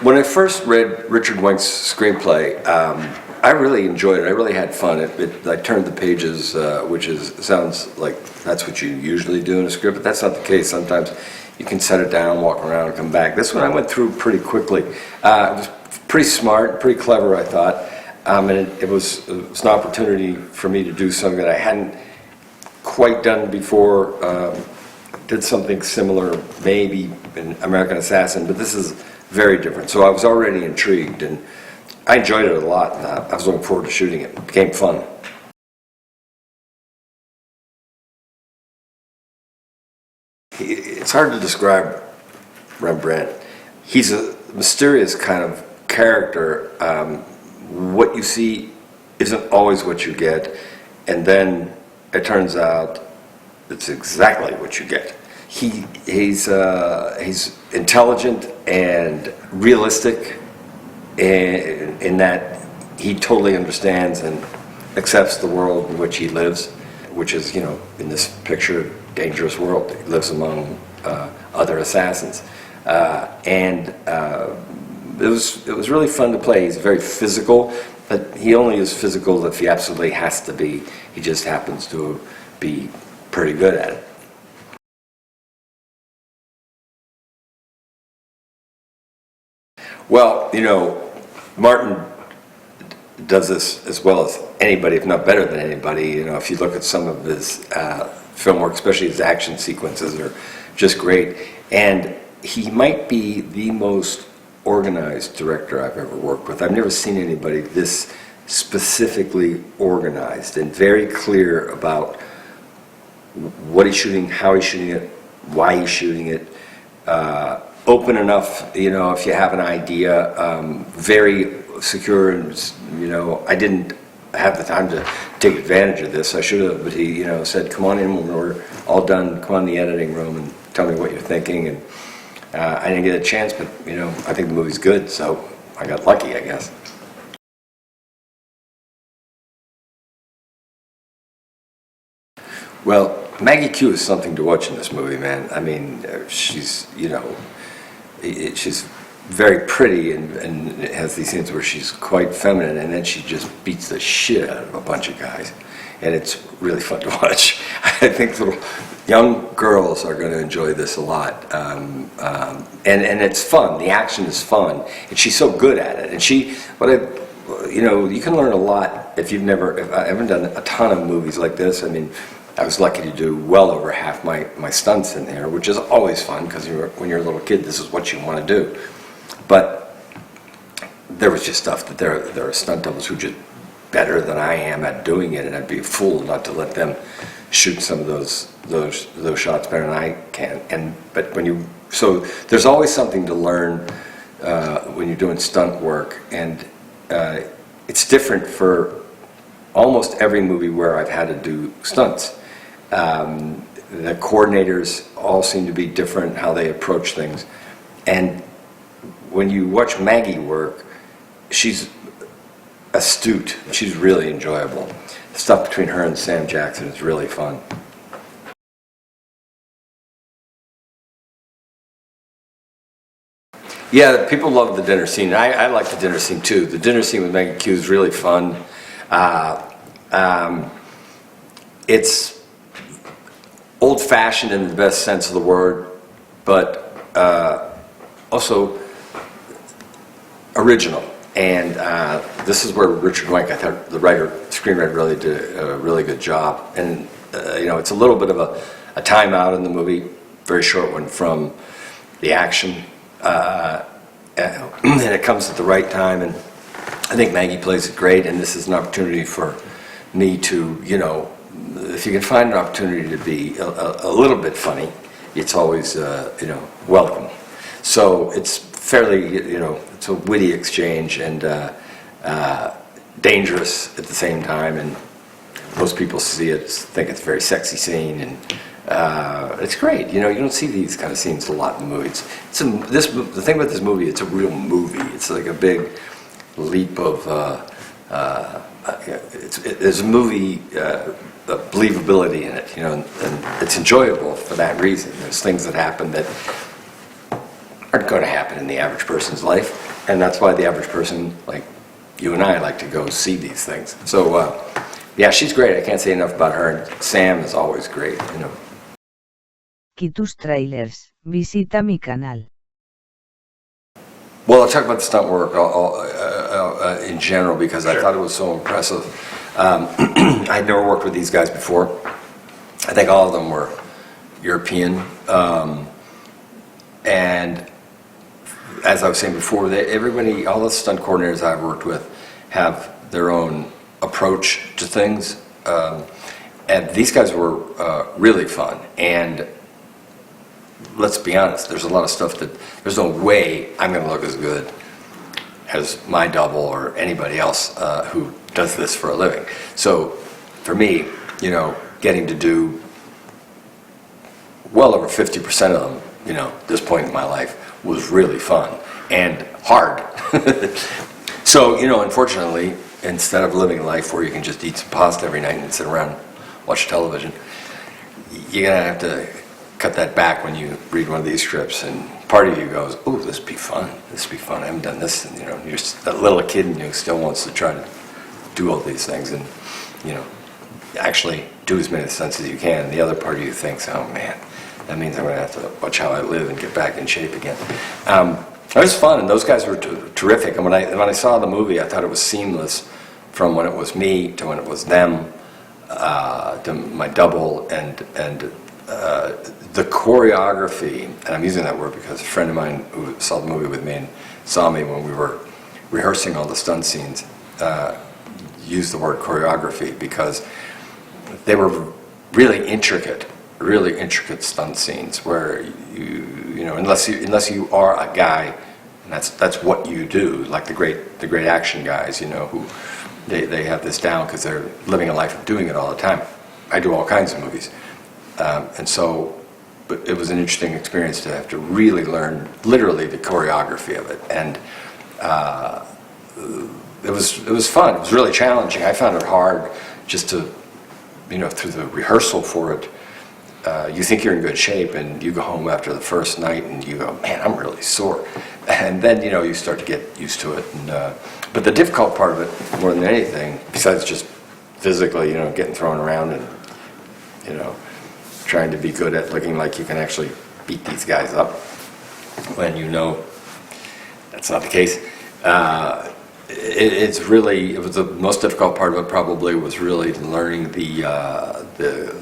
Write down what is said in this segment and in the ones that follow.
When I first read Richard Wenck's screenplay, I really enjoyed it. I really had fun. I turned the pages, sounds like that's what you usually do in a script, but that's not the case. Sometimes you can set it down, walk around, and come back. This one I went through pretty quickly. It was pretty smart, pretty clever, I thought, and it was an opportunity for me to do something that I hadn't quite done before. Did something similar, maybe in American Assassin, but this is very different. So I was already intrigued, and I enjoyed it a lot, and I was looking forward to shooting it. It became fun. It's hard to describe Rembrandt. He's a mysterious kind of character. What you see isn't always what you get, and then it turns out it's exactly what you get. He's intelligent and realistic in that he totally understands and accepts the world in which he lives, which is, you know, in this picture, dangerous world. He lives among other assassins, and it was really fun to play. He's very physical, but he only is physical if he absolutely has to be. He just happens to be pretty good at it. Well, you know, Martin does this as well as anybody, if not better than anybody. You know, if you look at some of his film work, especially his action sequences, are just great. And he might be the most organized director I've ever worked with. I've never seen anybody this specifically organized and very clear about what he's shooting, how he's shooting it, why he's shooting it. Open enough, you know, if you have an idea. Very secure, and, you know, I didn't have the time to take advantage of this. I should have, but he, you know, said, "Come on in when we're all done. Come on in the editing room and tell me what you're thinking." And I didn't get a chance, but, you know, I think the movie's good, so I got lucky, I guess. Well, Maggie Q is something to watch in this movie, man. I mean, she's, you know, she's very pretty and has these scenes where she's quite feminine, and then she just beats the shit out of a bunch of guys, and it's really fun to watch. I think little young girls are going to enjoy this a lot, and it's fun. The action is fun, and she's so good at it. And you know, you can learn a lot if you've never. If I haven't done a ton of movies like this. I mean, I was lucky to do well over half my stunts in there, which is always fun because when you're a little kid, this is what you want to do. But there was just stuff that there are stunt doubles who are just better than I am at doing it, and I'd be a fool not to let them shoot some of those shots better than I can. But so there's always something to learn when you're doing stunt work, and it's different for almost every movie where I've had to do stunts. The coordinators all seem to be different, how they approach things. And when you watch Maggie work, she's astute. She's really enjoyable. The stuff between her and Sam Jackson is really fun. Yeah, people love the dinner scene. I like the dinner scene too. The dinner scene with Maggie Q is really fun. It's old-fashioned in the best sense of the word, but also original. And this is where Richard Wenck, I thought the screenwriter really did a really good job. And you know, it's a little bit of a timeout in the movie, very short one from the action, and it comes at the right time. And I think Maggie plays it great. And this is an opportunity for me to, you know, if you can find an opportunity to be a little bit funny, it's always, you know, welcome. So it's fairly, you know, it's a witty exchange and dangerous at the same time. And most people see it, think it's a very sexy scene, and it's great. You know, you don't see these kind of scenes a lot in movies. The thing about this movie, it's a real movie. It's like a big leap of. There's a movie believability in it, you know, and it's enjoyable for that reason. There's things that happen that aren't going to happen in the average person's life. And that's why the average person, like you and I, like to go see these things. So, yeah, she's great. I can't say enough about her. And Sam is always great, you know. Tus tráilers, visita mi canal. Well, I'll talk about the stunt work in general because I thought it was so impressive. I'd never worked with these guys before. I think all of them were European. And as I was saying before, everybody, all the stunt coordinators I've worked with have their own approach to things. And these guys were really fun. And let's be honest, there's a lot of stuff that there's no way I'm going to look as good as my double or anybody else who does this for a living. So for me, you know, getting to do well over 50% of them, you know, this point in my life was really fun and hard. So, you know, unfortunately, instead of living a life where you can just eat some pasta every night and sit around and watch television, you're going to have to cut that back when you read one of these scripts, and part of you goes, "Ooh, this would be fun. This would be fun. I haven't done this." And, you know, you're that little kid in you still wants to try to do all these things, and you know, actually do as many stunts as you can. And the other part of you thinks, "Oh man, that means I'm going to have to watch how I live and get back in shape again." It was fun, and those guys were terrific. And when I saw the movie, I thought it was seamless from when it was me to when it was them, to my double, and the choreography, and I'm using that word because a friend of mine who saw the movie with me and saw me when we were rehearsing all the stunt scenes used the word choreography because they were really intricate stunt scenes where you know, unless you are a guy, and that's what you do, like the great action guys, you know, who they have this down because they're living a life of doing it all the time. I do all kinds of movies. And so, but it was an interesting experience to have to really learn literally the choreography of it, and it was fun. It was really challenging. I found it hard just to, you know, through the rehearsal for it. You think you're in good shape, and you go home after the first night, and you go, "Man, I'm really sore," and then you know you start to get used to it. And but the difficult part of it, more than anything, besides just physically, you know, getting thrown around and you know, trying to be good at looking like you can actually beat these guys up when you know that's not the case. It was the most difficult part of it probably was really learning the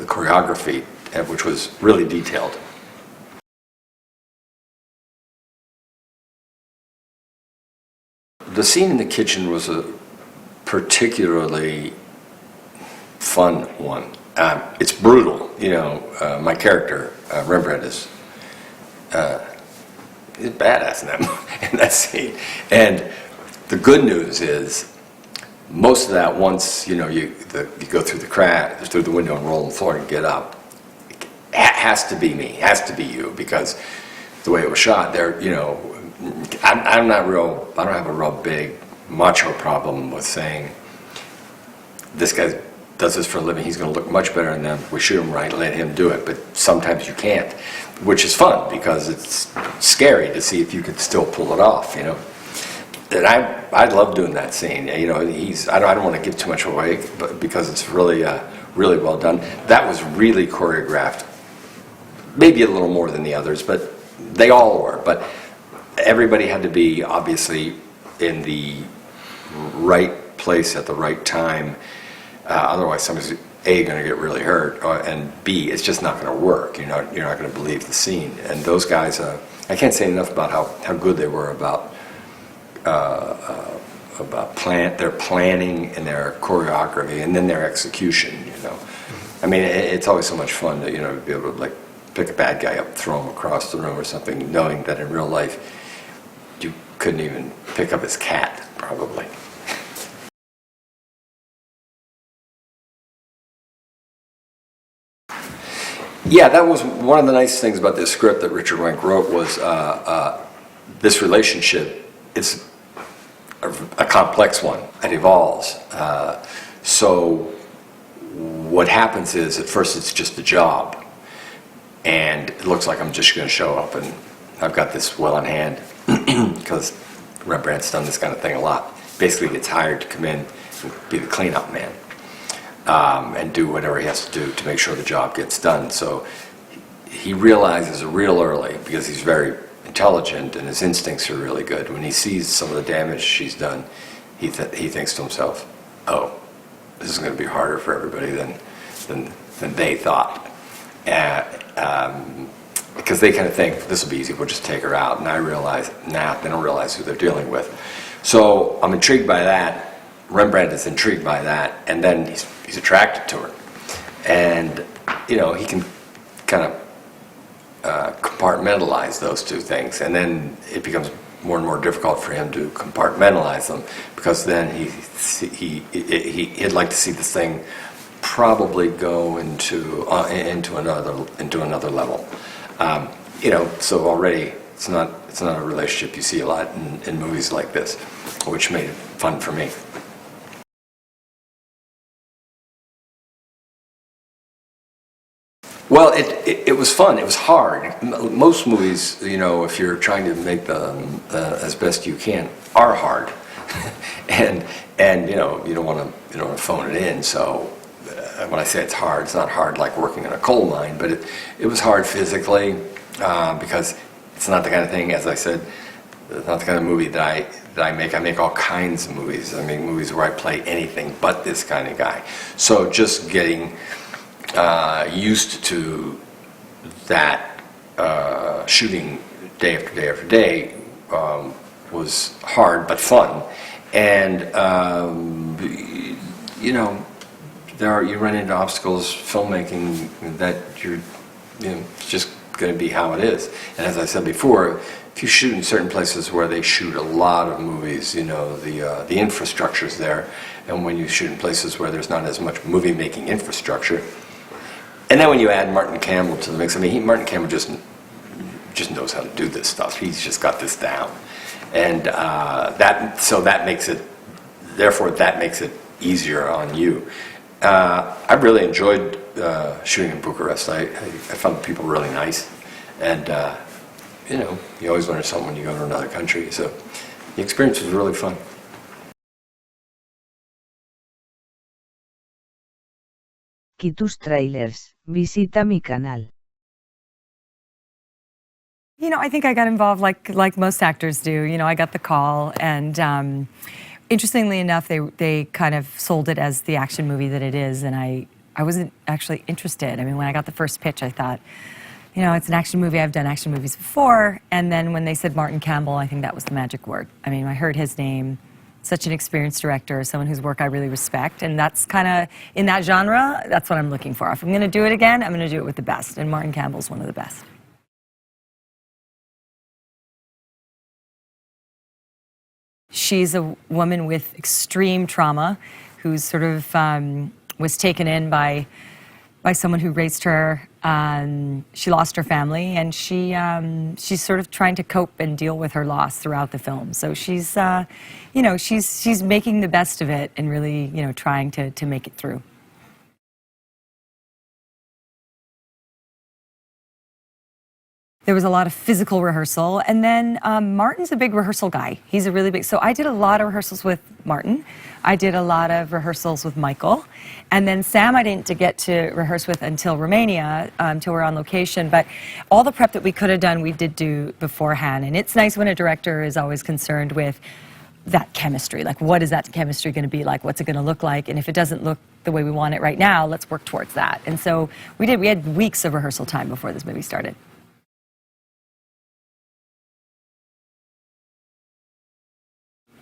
choreography, which was really detailed. The scene in the kitchen was a particularly fun one. It's brutal, you know. My character, Rembrandt, is badass in that scene. And the good news is, most of that, once you know you go through the crack, through the window and roll on the floor and get up, has to be me, has to be you, because the way it was shot, there, you know, I don't have a real big macho problem with saying this guy does this for a living, he's going to look much better than them. We shoot him right, let him do it. But sometimes you can't, which is fun because it's scary to see if you can still pull it off, you know. And I love doing that scene. You know, I don't want to give too much away, but because it's really really well done. That was really choreographed. Maybe a little more than the others, but they all were. But everybody had to be obviously in the right place at the right time. Otherwise, somebody's A, going to get really hurt, and B, it's just not going to work. You're not going to believe the scene. And those guys, I can't say enough about how good they were about their planning and their choreography, and then their execution. You know, I mean, it's always so much fun to be able to like pick a bad guy up, throw him across the room or something, knowing that in real life you couldn't even pick up his cat, probably. Yeah, that was one of the nice things about this script that Richard Wenk wrote was this relationship is a complex one. It evolves. So what happens is at first it's just a job, and it looks like I'm just going to show up and I've got this well in hand because Rembrandt's done this kind of thing a lot. Basically gets hired to come in and be the cleanup man and do whatever he has to do to make sure the job gets done. So he realizes real early, because he's very intelligent and his instincts are really good, when he sees some of the damage she's done, he thinks to himself, oh, this is going to be harder for everybody than they thought. Because they kind of think, this will be easy, we'll just take her out. And I realize, they don't realize who they're dealing with. So I'm intrigued by that. Rembrandt is intrigued by that. And then he's attracted to her. And, you know, he can kind of compartmentalize those two things. And then it becomes more and more difficult for him to compartmentalize them, because then he'd like to see this thing probably go into another level. You know, so already it's not a relationship you see a lot in movies like this, which made it fun for me. Well, it was fun. It was hard. Most movies, you know, if you're trying to make them as best you can, are hard, and you know, you don't want to phone it in. So when I say it's hard, it's not hard like working in a coal mine, but it was hard physically because it's not the kind of thing, as I said, it's not the kind of movie that I make. I make all kinds of movies. I make movies where I play anything but this kind of guy. So just getting used to that shooting day after day after day was hard but fun. And you know, you run into obstacles filmmaking that it's just going to be how it is. And as I said before, if you shoot in certain places where they shoot a lot of movies, you know, the infrastructure's there. And when you shoot in places where there's not as much movie making infrastructure, and then when you add Martin Campbell to the mix, I mean, Martin Campbell just knows how to do this stuff. He's just got this down, and that makes it easier on you. I really enjoyed shooting in Bucharest. I found the people really nice, and you know, you always learn something when you go to another country. So the experience was really fun. Tus trailers, visita mi canal. You know, I think I got involved like most actors do. You know, I got the call, and interestingly enough, they kind of sold it as the action movie that it is, and I wasn't actually interested. I mean, when I got the first pitch, I thought, you know, it's an action movie. I've done action movies before. And then when they said Martin Campbell, I think that was the magic word. I mean, I heard his name. Such an experienced director, someone whose work I really respect, and that's kind of, in that genre, that's what I'm looking for. If I'm going to do it again, I'm going to do it with the best, and Martin Campbell's one of the best. She's a woman with extreme trauma who's sort of was taken in by someone who raised her. She lost her family, and she's sort of trying to cope and deal with her loss throughout the film. So she's, you know, she's making the best of it and really, you know, trying to make it through. There was a lot of physical rehearsal, and then Martin's a big rehearsal guy. He's a really big, so I did a lot of rehearsals with Martin. I did a lot of rehearsals with Michael, and then Sam I didn't get to rehearse with until Romania, until we're on location, but all the prep that we could have done, we did do beforehand, and it's nice when a director is always concerned with that chemistry, like what is that chemistry going to be like, what's it going to look like, and if it doesn't look the way we want it right now, let's work towards that. And so we had weeks of rehearsal time before this movie started.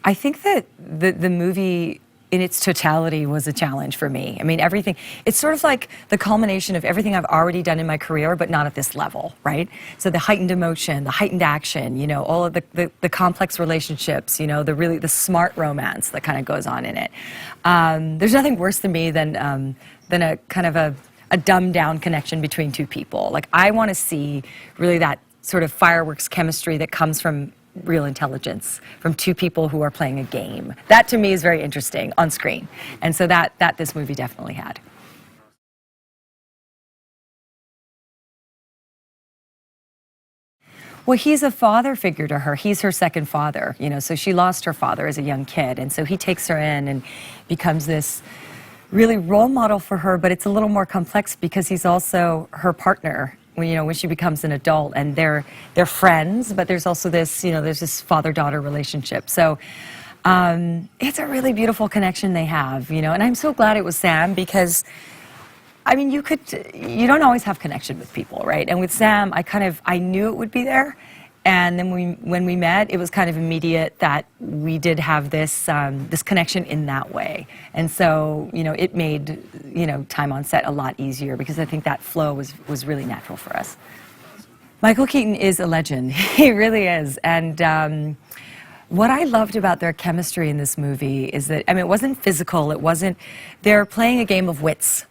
I think that the movie in its totality was a challenge for me. I mean, everything, it's sort of like the culmination of everything I've already done in my career, but not at this level, right? So the heightened emotion, the heightened action, you know, all of the complex relationships, you know, the smart romance that kind of goes on in it. There's nothing worse than me than a kind of a dumbed down connection between two people. Like, I want to see really that sort of fireworks chemistry that comes from real intelligence, from two people who are playing a game. That to me is very interesting on screen. And so that this movie definitely had. Well, he's a father figure to her. He's her second father, you know, so she lost her father as a young kid. And so he takes her in and becomes this really role model for her, but it's a little more complex because he's also her partner when, you know, when she becomes an adult, and they're friends, but there's also this, you know, there's this father-daughter relationship. So it's a really beautiful connection they have, you know, and I'm so glad it was Sam because, I mean, you don't always have connection with people, right? And with Sam, I knew it would be there. And then when we met, it was kind of immediate that we did have this this connection in that way. And so, you know, it made, you know, time on set a lot easier because I think that flow was really natural for us. Michael Keaton is a legend. He really is. And what I loved about their chemistry in this movie is that, I mean, it wasn't physical. They're playing a game of wits.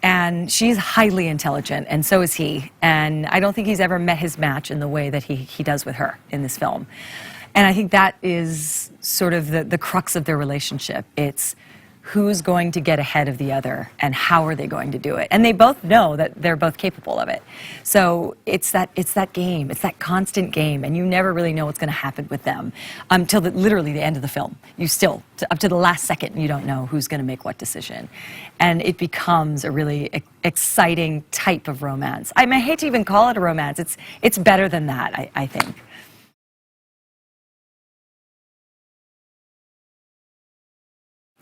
And she's highly intelligent, and so is he. And I don't think he's ever met his match in the way that he does with her in this film. And I think that is sort of the crux of their relationship. It's who's going to get ahead of the other and how are they going to do it. And they both know that they're both capable of it. So it's that game, it's that constant game, and you never really know what's going to happen with them until literally the end of the film. You still, up to the last second, you don't know who's going to make what decision. And it becomes a really exciting type of romance. I mean, I hate to even call it a romance. It's better than that, I think.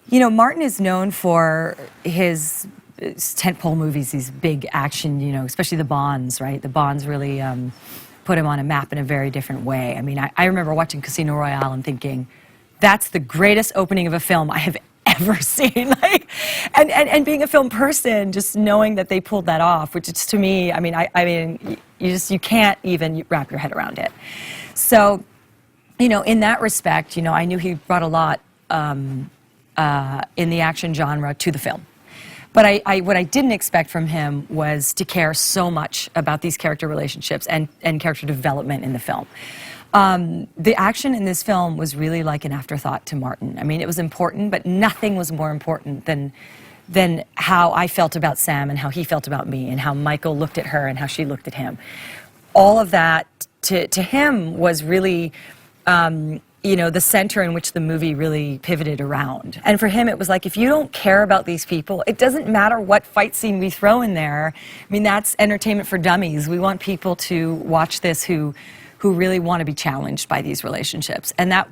You know, Martin is known for his tentpole movies, these big action, you know, especially the Bonds, right? The Bonds really put him on a map in a very different way. I mean, I remember watching Casino Royale and thinking, that's the greatest opening of a film I have ever seen. Like, and being a film person, just knowing that they pulled that off, which is, to me, I mean, you can't even wrap your head around it. So, you know, in that respect, you know, I knew he brought a lot in the action genre to the film. But what I didn't expect from him was to care so much about these character relationships and character development in the film. The action in this film was really like an afterthought to Martin. I mean, it was important, but nothing was more important than how I felt about Sam and how he felt about me and how Michael looked at her and how she looked at him. All of that to him was really you know, the center in which the movie really pivoted around. And for him, it was like, if you don't care about these people, it doesn't matter what fight scene we throw in there. I mean, that's entertainment for dummies. We want people to watch this who really want to be challenged by these relationships. And that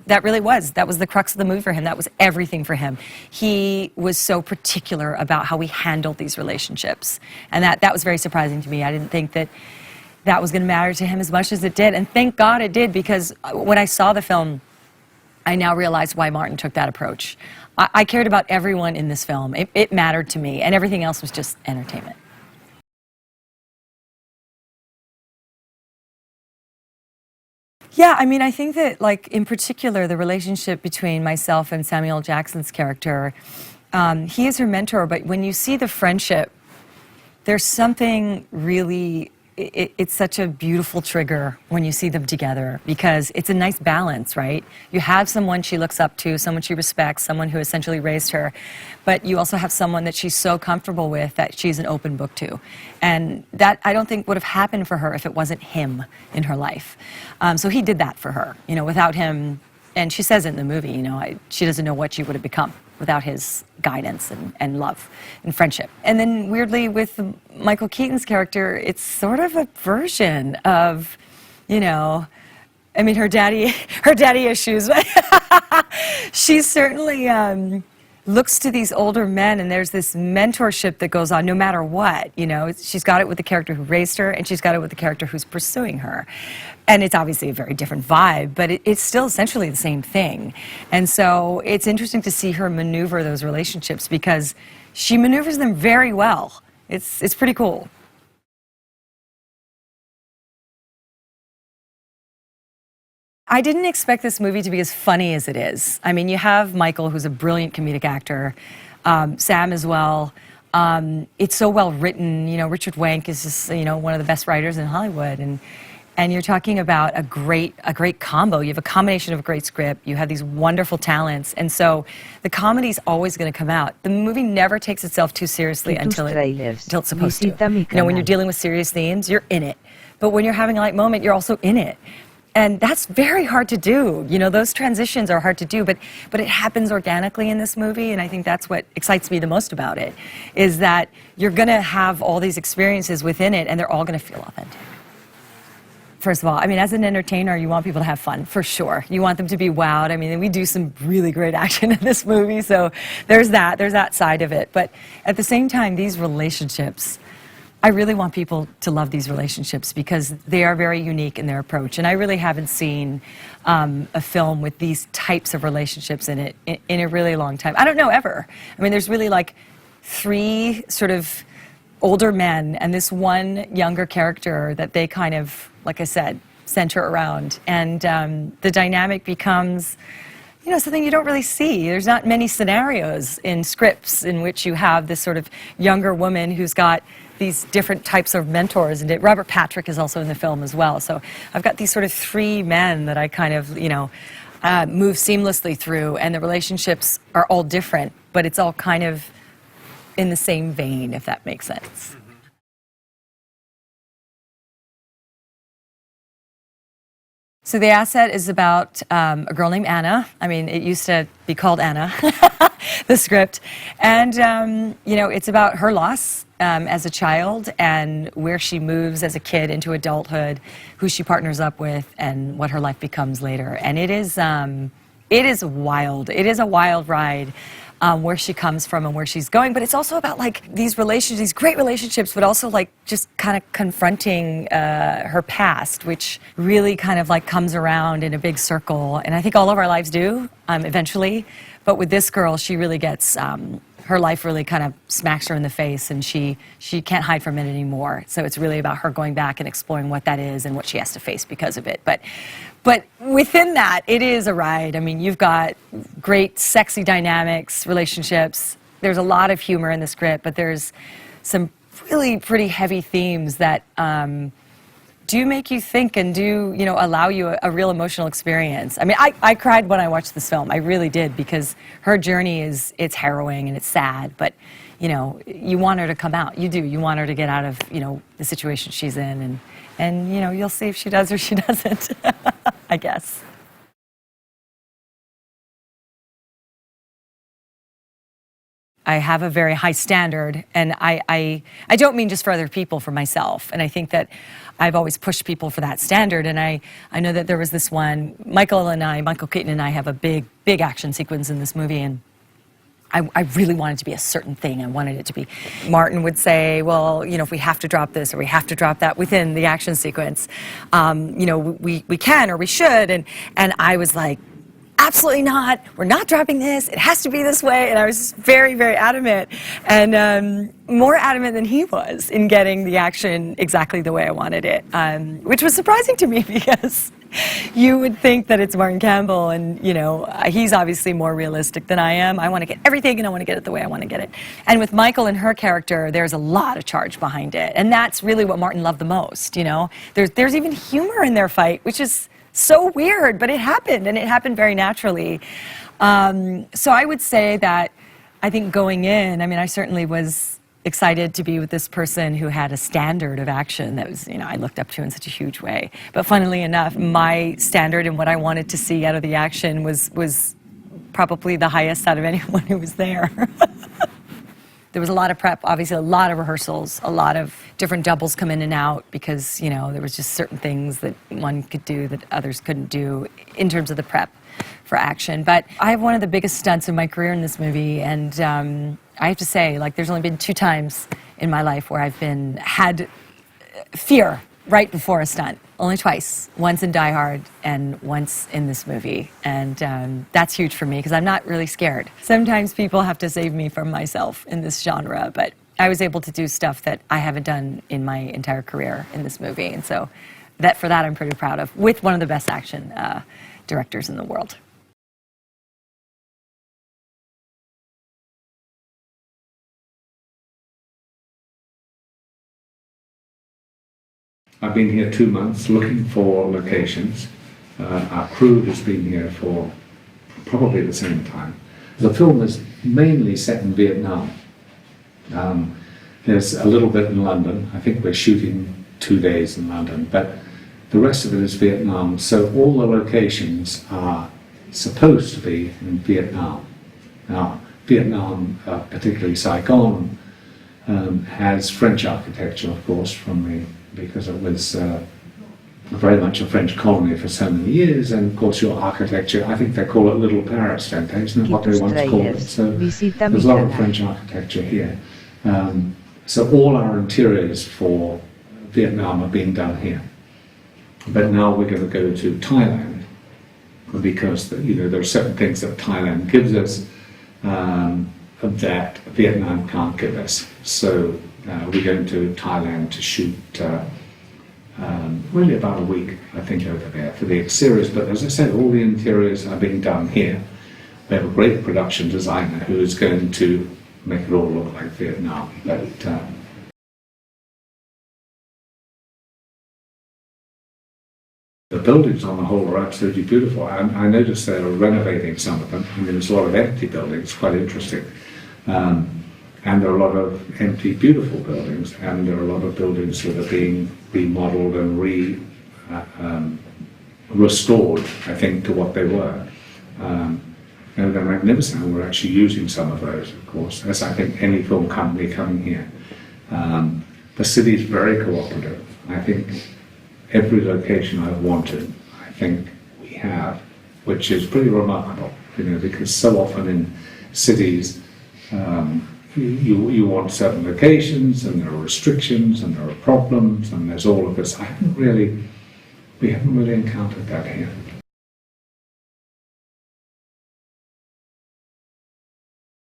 was the crux of the movie for him. That was everything for him. He was so particular about how we handled these relationships. And that was very surprising to me. I didn't think that was going to matter to him as much as it did. And thank God it did, because when I saw the film, I now realize why Martin took that approach. I cared about everyone in this film. It mattered to me, and everything else was just entertainment. Yeah, I mean, I think that, like, in particular, the relationship between myself and Samuel Jackson's character, he is her mentor, but when you see the friendship, there's something really, it's such a beautiful trigger when you see them together, because it's a nice balance, right? You have someone she looks up to, someone she respects, someone who essentially raised her, but you also have someone that she's so comfortable with that she's an open book to. And that, I don't think, would have happened for her if it wasn't him in her life. So he did that for her, you know, without him, and she says it in the movie, you know, she doesn't know what she would have become without his guidance and love and friendship. And then weirdly with Michael Keaton's character, it's sort of a version of, you know, I mean, her daddy issues. She certainly looks to these older men, and there's this mentorship that goes on no matter what, you know. She's got it with the character who raised her, and she's got it with the character who's pursuing her. And it's obviously a very different vibe, but it's still essentially the same thing. And so it's interesting to see her maneuver those relationships, because she maneuvers them very well. It's pretty cool. I didn't expect this movie to be as funny as it is. I mean, you have Michael, who's a brilliant comedic actor, Sam as well. It's so well written. You know, Richard Wank is just, you know, one of the best writers in Hollywood, and you're talking about a great combo. You have a combination of a great script. You have these wonderful talents, and so the comedy's always going to come out. The movie never takes itself too seriously until it's supposed to. You know, when you're dealing with serious themes, you're in it. but when you're having a light moment, you're also in it. And that's very hard to do. You know, those transitions are hard to do, but it happens organically in this movie, and I think that's what excites me the most about it, is that you're going to have all these experiences within it, and they're all going to feel authentic. First of all, I mean, as an entertainer, you want people to have fun, for sure. You want them to be wowed. I mean, we do some really great action in this movie, so there's that side of it. But at the same time, these relationships, I really want people to love these relationships because they are very unique in their approach. And I really haven't seen a film with these types of relationships in it in a really long time. I don't know, ever. I mean, there's really like 3 sort of older men and this one younger character that they kind of, like I said, center around. And the dynamic becomes, you know, something you don't really see. There's not many scenarios in scripts in which you have this sort of younger woman who's got these different types of mentors. And Robert Patrick is also in the film as well. So I've got these sort of 3 men that I kind of, you know, move seamlessly through. And the relationships are all different, but it's all kind of in the same vein, if that makes sense. So the asset is about a girl named Anna. I mean, it used to be called Anna, the script. And, you know, it's about her loss as a child and where she moves as a kid into adulthood, who she partners up with, and what her life becomes later. And it is wild. It is a wild ride. Where she comes from and where she's going, but it's also about like these relationships, these great relationships, but also like just kind of confronting her past, which really kind of like comes around in a big circle. And I think all of our lives do eventually, but with this girl, she really gets her life really kind of smacks her in the face, and she can't hide from it anymore. So it's really about her going back and exploring what that is and what she has to face because of it. But within that, it is a ride. I mean, you've got great, sexy dynamics, relationships. There's a lot of humor in the script, but there's some really pretty heavy themes that do make you think and do, you know, allow you a real emotional experience. I mean, I cried when I watched this film. I really did, because her journey it's harrowing and it's sad, but, you know, you want her to come out. You do. You want her to get out of, you know, the situation she's in, and you know, you'll see if she does or she doesn't, I guess. I have a very high standard, and I don't mean just for other people, for myself. And I think that I've always pushed people for that standard. And I know that there was this one, Michael Keaton and I have a big action sequence in this movie, and I really wanted it to be a certain thing. I wanted it to be, Martin would say, well, you know, if we have to drop this or we have to drop that within the action sequence, you know, we can or we should. And I was like, absolutely not. We're not dropping this. It has to be this way. And I was very, very adamant, and more adamant than he was in getting the action exactly the way I wanted it, which was surprising to me because you would think that it's Martin Campbell, and, you know, he's obviously more realistic than I am. I want to get everything, and I want to get it the way I want to get it. And with Michael and her character, there's a lot of charge behind it. And that's really what Martin loved the most, you know. There's even humor in their fight, which is so weird, but it happened, and it happened very naturally. So I would say that I think going in, I mean, I certainly was excited to be with this person who had a standard of action that was, you know, I looked up to in such a huge way. But funnily enough, my standard and what I wanted to see out of the action was probably the highest out of anyone who was there. There was a lot of prep, obviously a lot of rehearsals, a lot of different doubles come in and out because, you know, there was just certain things that one could do that others couldn't do in terms of the prep for action. But I have one of the biggest stunts in my career in this movie, and I have to say, like, there's only been 2 times in my life where I've had fear right before a stunt. Only twice. Once in Die Hard and once in this movie. And that's huge for me because I'm not really scared. Sometimes people have to save me from myself in this genre, but I was able to do stuff that I haven't done in my entire career in this movie. And so for that I'm pretty proud of, with one of the best action directors in the world. I've been here 2 months looking for locations. Our crew has been here for probably the same time. The film is mainly set in Vietnam. There's a little bit in London. I think we're shooting 2 days in London, but the rest of it is Vietnam. So all the locations are supposed to be in Vietnam. Now, Vietnam, particularly Saigon, has French architecture, of course, because it was very much a French colony for so many years, and of course your architecture, I think they call it Little Paris, don't they? Isn't it what they once called it? So there's a lot of French architecture here. So all our interiors for Vietnam are being done here. But now we're going to go to Thailand, because there are certain things that Thailand gives us that Vietnam can't give us. So we're going to Thailand to shoot really about a week, I think, over there for the exteriors. But as I said, all the interiors are being done here. We have a great production designer who is going to make it all look like Vietnam. But the buildings on the whole are absolutely beautiful. I noticed they're renovating some of them. I mean, there's a lot of empty buildings, quite interesting. And there are a lot of empty, beautiful buildings, and there are a lot of buildings that are being remodeled and restored, I think, to what they were. And they're magnificent, and we're actually using some of those, of course, as I think any film company coming here. The city is very cooperative. I think every location I've wanted, I think we have, which is pretty remarkable, because so often in cities, you want certain locations, and there are restrictions, and there are problems, and there's all of this. We haven't really encountered that here.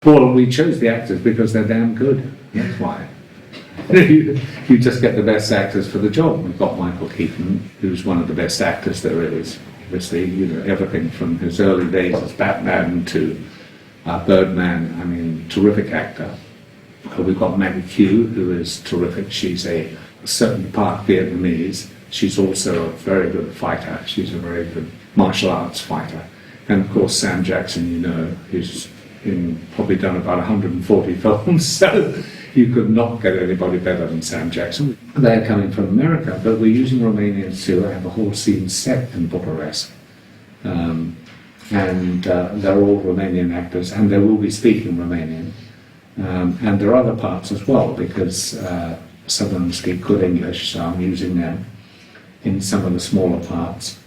Well, we chose the actors because they're damn good. That's why. You just get the best actors for the job. We've got Michael Keaton, who's one of the best actors there is. Obviously, everything from his early days as Batman to Birdman. I mean, terrific actor. We've got Maggie Q, who is terrific. She's a certain part Vietnamese. She's also a very good fighter. She's a very good martial arts fighter. And of course, Sam Jackson, who's probably done about 140 films, so you could not get anybody better than Sam Jackson. They're coming from America, but we're using Romanians too. I have a whole scene set in Bucharest. And they're all Romanian actors, and they will be speaking Romanian. And there are other parts as well, because some of them speak good English, so I'm using them in some of the smaller parts.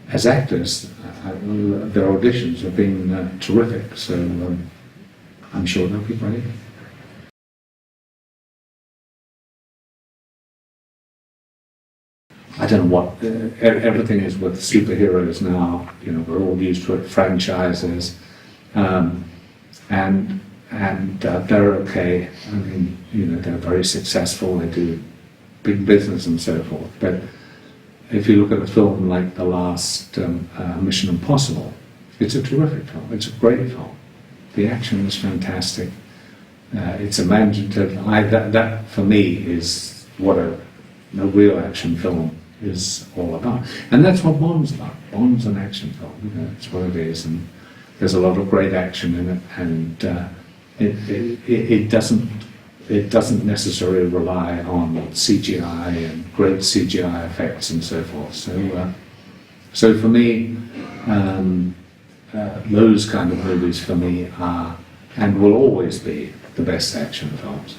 As actors, their auditions have been terrific, so I'm sure they'll be great. I don't know what everything is with superheroes now. We're all used to it, franchises, and they're okay. I mean, they're very successful. They do big business and so forth. But if you look at a film like the last Mission Impossible, it's a terrific film. It's a great film. The action is fantastic. It's imaginative. That for me is what a real action film is all about. And that's what Bond's about. Bond's an action film. That's what it is. And there's a lot of great action in it. And it doesn't necessarily rely on CGI and great CGI effects and so forth. So for me, those kind of movies for me are and will always be the best action films.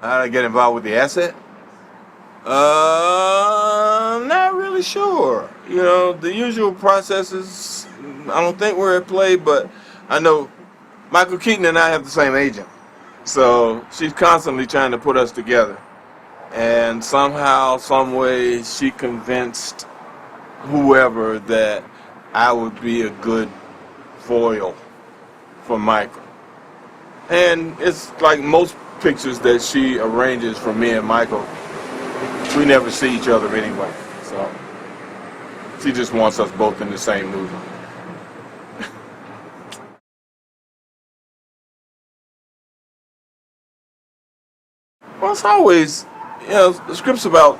How did I get involved with the asset? Not really sure. The usual processes, I don't think were at play, but I know Michael Keaton and I have the same agent. So she's constantly trying to put us together. And somehow, some way, she convinced whoever that I would be a good foil for Michael. And it's like most pictures that she arranges for me and Michael, we never see each other anyway. So she just wants us both in the same movie. Well, it's always, scripts about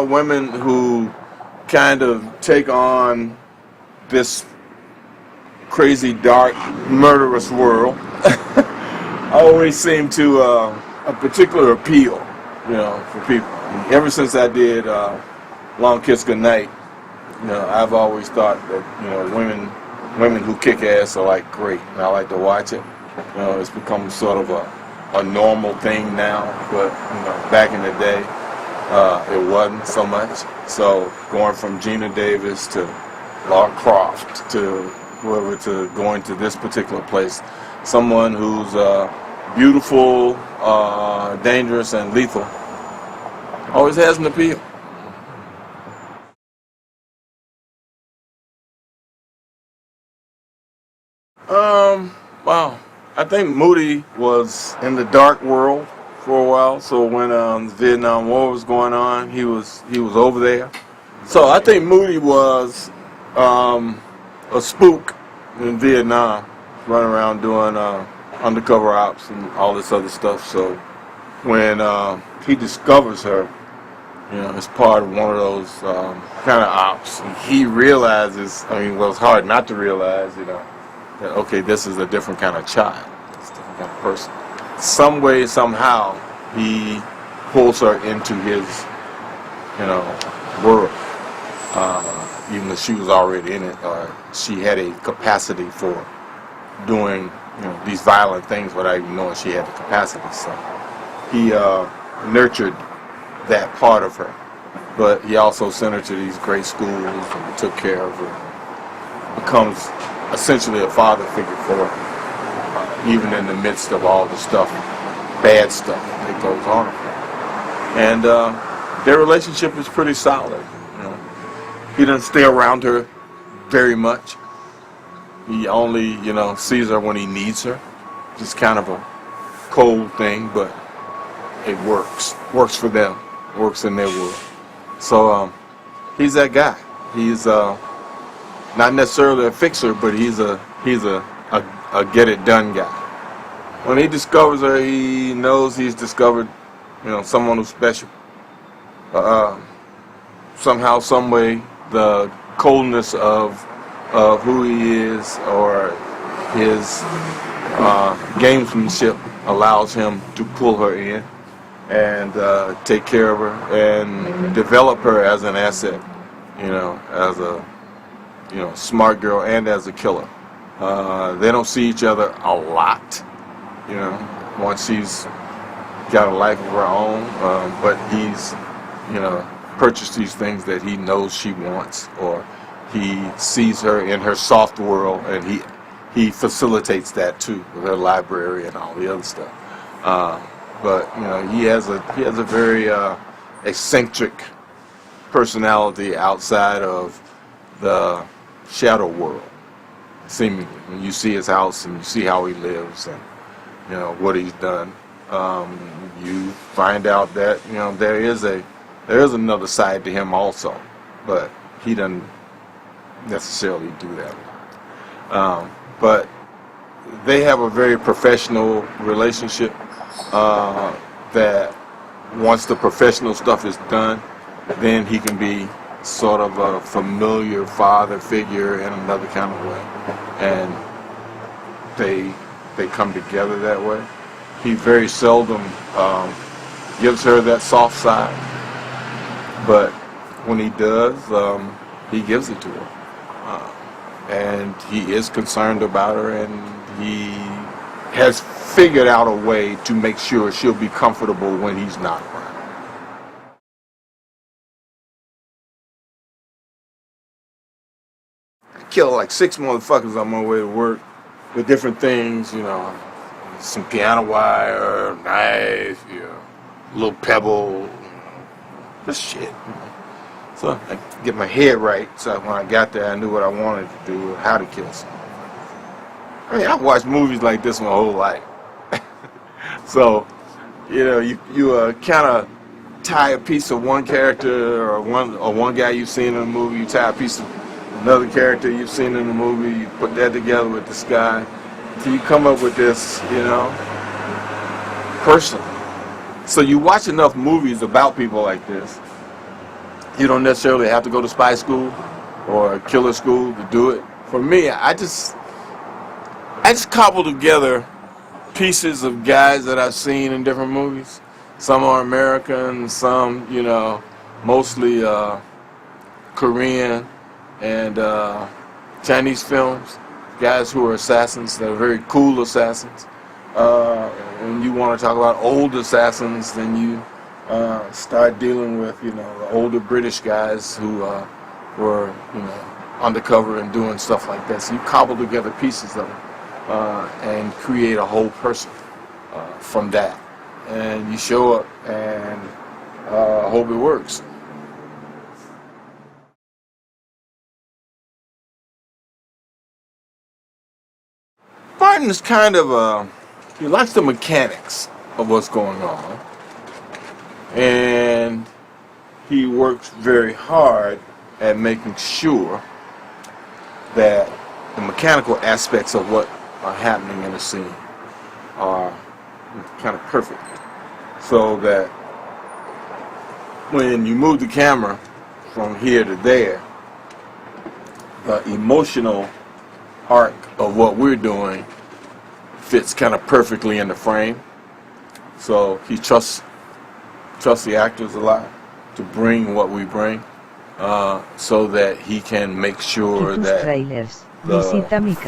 women who kind of take on this crazy, dark, murderous world always seemed to a particular appeal, for people. And ever since I did Long Kiss Goodnight, I've always thought that women who kick ass are like great, and I like to watch it. It's become sort of a normal thing now, but back in the day, it wasn't so much. So going from Gina Davis to Lara Croft to whoever to going to this particular place, someone who's beautiful, dangerous, and lethal always has an appeal. Wow. I think Moody was in the dark world for a while. So when the Vietnam War was going on, he was over there. So I think Moody was a spook in Vietnam, running around doing undercover ops and all this other stuff. So when he discovers her, as part of one of those kind of ops, and he realizes, well, it's hard not to realize, that, okay, this is a different kind of child, it's a different kind of person. Some way, somehow, he pulls her into his, world. Even though she was already in it, she had a capacity for doing, these violent things without even knowing she had the capacity. So he nurtured that part of her, but he also sent her to these great schools and took care of her. Becomes essentially a father figure for her, even in the midst of all the stuff, bad stuff that goes on. And their relationship is pretty solid. He doesn't stay around her very much. He only, sees her when he needs her. Just kind of a cold thing, but it works. Works for them. Works in their world. So he's that guy. He's not necessarily a fixer, but he's a get it done guy. When he discovers her, he knows he's discovered, someone who's special. Somehow, some way, the coldness of who he is or his gamesmanship allows him to pull her in and take care of her and develop her as an asset, as a smart girl and as a killer. They don't see each other a lot, once she's got a life of her own, but he's, purchased these things that he knows she wants, or he sees her in her soft world, and he facilitates that too with her library and all the other stuff. But he has a very eccentric personality outside of the shadow world. Seemingly, when you see his house and you see how he lives and what he's done, you find out that there is another side to him also, but he doesn't necessarily do that. But they have a very professional relationship that once the professional stuff is done, then he can be sort of a familiar father figure in another kind of way, and they come together that way. He very seldom gives her that soft side, but when he does, he gives it to her, and he is concerned about her, and he has figured out a way to make sure she'll be comfortable when he's not around. I killed like 6 motherfuckers on my way to work with different things, some piano wire, knife, a little pebble, just shit. So I get my head right, so when I got there, I knew what I wanted to do, how to kill someone. I've watched movies like this my whole life. So, you kind of tie a piece of one character or one guy you've seen in a movie, you tie a piece of another character you've seen in the movie, you put that together with this guy, so you come up with this, person. So you watch enough movies about people like this, You don't necessarily have to go to spy school or killer school to do it. For me, I just cobble together pieces of guys that I've seen in different movies. Some are American, some, you know, mostly Korean and Chinese films. Guys who are assassins, that are very cool assassins. When you want to talk about old assassins, then you start dealing with, you know, the older British guys who were, you know, undercover and doing stuff like that. So you cobble together pieces of them and create a whole person from that. And you show up and hope it works. Martin is kind of he likes the mechanics of what's going on, and he works very hard at making sure that the mechanical aspects of what are happening in a scene are kind of perfect, so that when you move the camera from here to there, the emotional arc of what we're doing fits kind of perfectly in the frame. So he trusts the actors a lot to bring what we bring, so that he can make sure that tráilers, the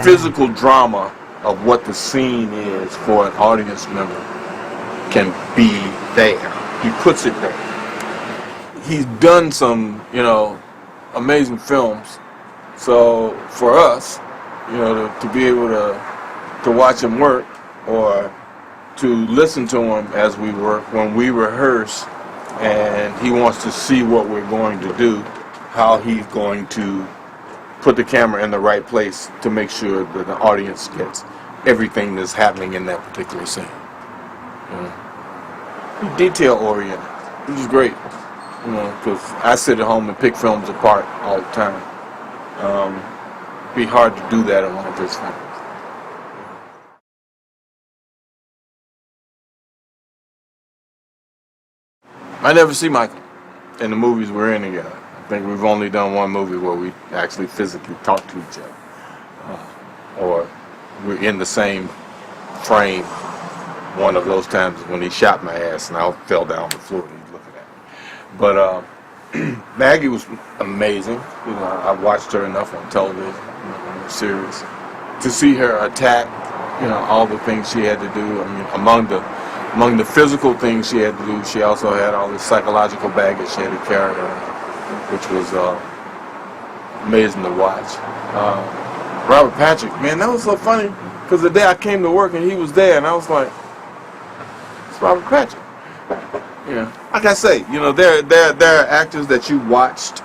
physical drama of what the scene is for an audience member can be there. He puts it there. He's done some, you know, amazing films. So for us, you know, to be able to watch him work, or to listen to him as we work, when we rehearse and he wants to see what we're going to do, how he's going to put the camera in the right place to make sure that the audience gets everything that's happening in that particular scene. You know? He's detail oriented, which is great, you know, because I sit at home and pick films apart all the time. Be hard to do that in one of his films. I never see Michael in the movies we're in together. I think we've only done one movie where we actually physically talk to each other, or we're in the same frame. One of those times when he shot my ass and I fell down on the floor and he's looking at me. But Maggie was amazing. You know, I watched her enough on television, you know, on the series, to see her attack, you know, all the things she had to do. I mean, among the physical things she had to do, she also had all this psychological baggage she had to carry around, which was amazing to watch. Robert Patrick, man, that was so funny, because the day I came to work and he was there, and I was like, it's Robert Patrick. You know, like I say, you know, there are actors that you watched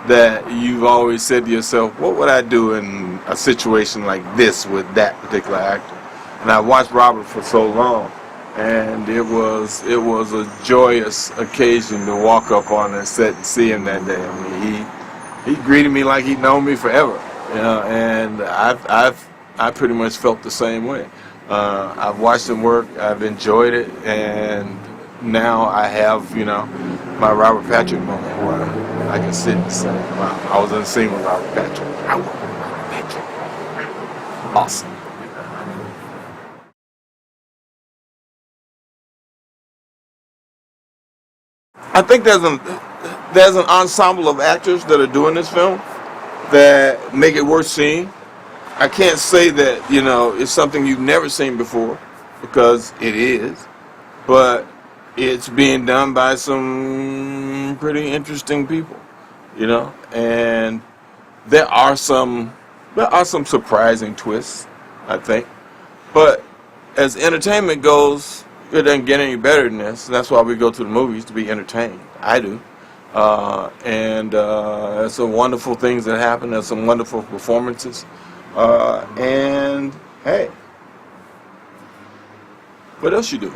that you've always said to yourself, what would I do in a situation like this with that particular actor? And I watched Robert for so long, and it was a joyous occasion to walk up on the set and see him that day. I mean, he greeted me like he'd known me forever, you know, and I pretty much felt the same way. I've watched him work, I've enjoyed it, and now I have, you know, my Robert Patrick moment where I can sit and say, wow, I was in the scene with Robert Patrick. I worked with Robert Patrick. Awesome. I think there's an ensemble of actors that are doing this film that make it worth seeing. I can't say that, you know, it's something you've never seen before, because it is, but it's being done by some pretty interesting people, you know, and there are some surprising twists, I think, but as entertainment goes, it doesn't get any better than this. That's why we go to the movies, to be entertained. I do. And there's some wonderful things that happen. There's some wonderful performances. And hey, what else you do?